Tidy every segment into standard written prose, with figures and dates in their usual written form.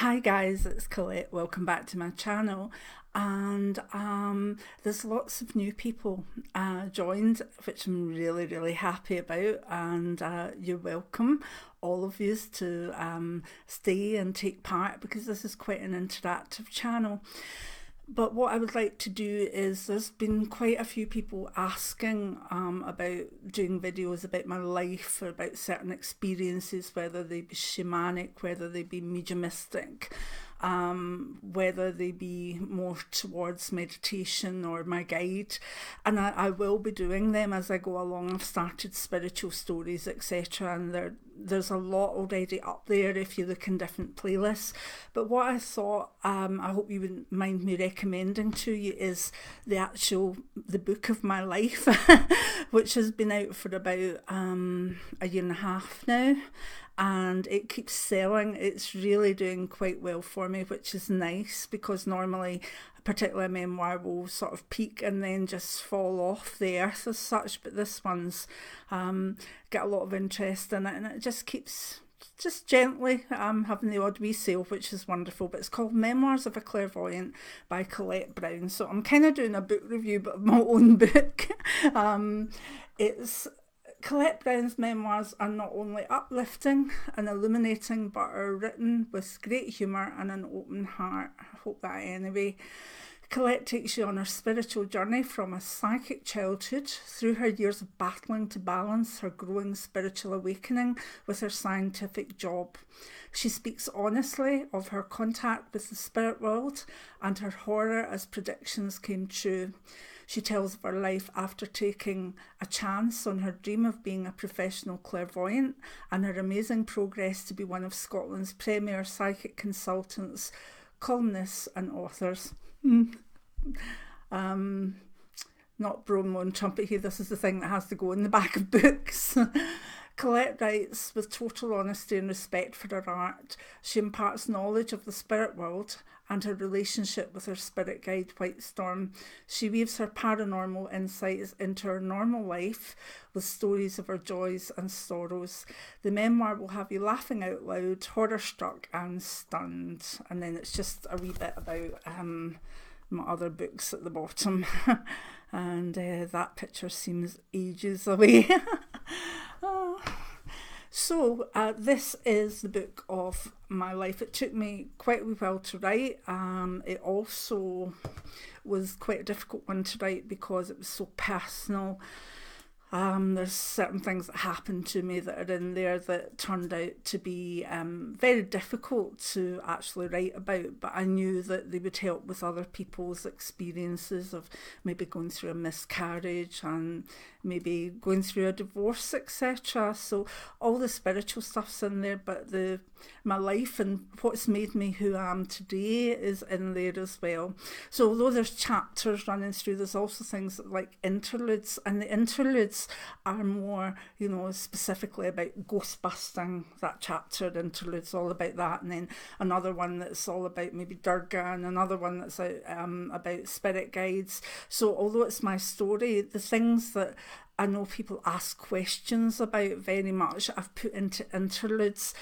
Hi guys, it's Colette. Welcome back to my channel. And there's lots of new people joined, which I'm really happy about. And you're welcome, all of you, to stay and take part, because this is quite an interactive channel. But what I would like to do is, there's been quite a few people asking about doing videos about my life, or about certain experiences, whether they be shamanic, whether they be mediumistic, whether they be more towards meditation or my guide. And I will be doing them as I go along. I've started spiritual stories, etc., and there's a lot already up there if you look in different playlists. But what I thought, I hope you wouldn't mind me recommending to you, is the book of my life, which has been out for about a year and a half now, and it keeps selling. It's really doing quite well for me, which is nice, because normally particularly a memoir will sort of peak and then just fall off the earth as such, but this one's got a lot of interest in it, and it just keeps just gently having the odd wee sale, which is wonderful. But it's called Memoirs of a Clairvoyant by Colette Brown. So I'm kind of doing a book review, but my own book. It's Colette Brown's memoirs are not only uplifting and illuminating, but are written with great humour and an open heart. I hope that anyway. Colette takes you on her spiritual journey from a psychic childhood through her years of battling to balance her growing spiritual awakening with her scientific job. She speaks honestly of her contact with the spirit world and her horror as predictions came true. She tells of her life after taking a chance on her dream of being a professional clairvoyant, and her amazing progress to be one of Scotland's premier psychic consultants, columnists and authors. Not blowing my own trumpet here, this is the thing that has to go in the back of books. Colette writes with total honesty and respect for her art. She imparts knowledge of the spirit world and her relationship with her spirit guide White Storm. She weaves her paranormal insights into her normal life with stories of her joys and sorrows. The memoir will have you laughing out loud, horror struck and stunned. And then it's just a wee bit about my other books at the bottom. And that picture seems ages away. So this is the book of my life. It took me quite a while to write. It also was quite a difficult one to write because it was so personal. There's certain things that happened to me that are in there that turned out to be very difficult to actually write about, but I knew that they would help with other people's experiences of maybe going through a miscarriage and maybe going through a divorce, etc. So all the spiritual stuff's in there, but my life and what's made me who I am today is in there as well. So although there's chapters running through, there's also things like interludes, and the interludes are more, specifically about ghost busting. That chapter interlude's all about that, and then another one that's all about maybe Durga, and another one that's about spirit guides. So although it's my story, the things that I know people ask questions about very much, I've put into interludes,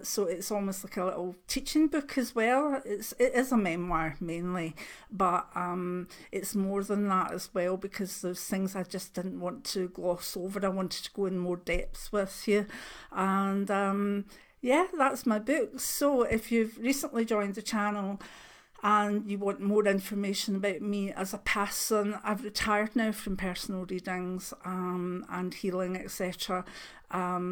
so it's almost like a little teaching book as well. It is a memoir mainly, but it's more than that as well, because there's things I just didn't want to gloss over. I wanted to go in more depth with you, and yeah, that's my book. So if you've recently joined the channel and you want more information about me as a person, I've retired now from personal readings and healing, etc.,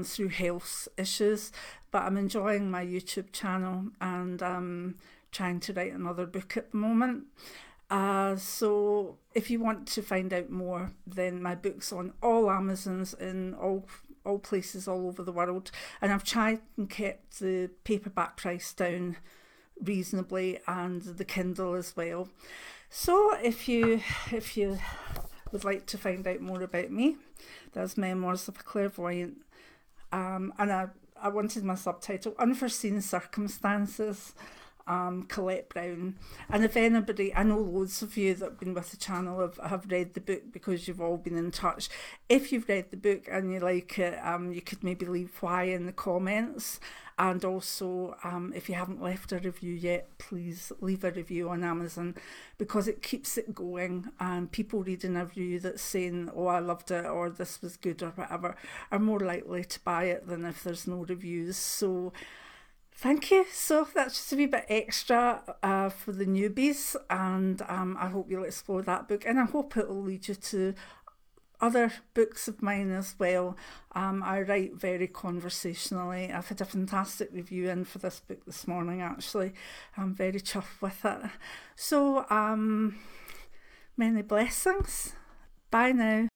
through health issues, but I'm enjoying my YouTube channel and trying to write another book at the moment. So if you want to find out more, then my book's on all Amazons in all places all over the world, and I've tried and kept the paperback price down reasonably, and the Kindle as well. So if you would like to find out more about me, there's Memoirs of a Clairvoyant, and I wanted my subtitle Unforeseen Circumstances, Colette Brown. And if anybody, I know loads of you that have been with the channel have read the book because you've all been in touch. If you've read the book and you like it, you could maybe leave why in the comments. And also, if you haven't left a review yet, please leave a review on Amazon, because it keeps it going. And people reading a review that's saying, oh, I loved it, or this was good, or whatever, are more likely to buy it than if there's no reviews. So thank you. So that's just a wee bit extra for the newbies, and I hope you'll explore that book, and I hope it will lead you to other books of mine as well. I write very conversationally. I've had a fantastic review in for this book this morning, actually. I'm very chuffed with it. So, many blessings. Bye now.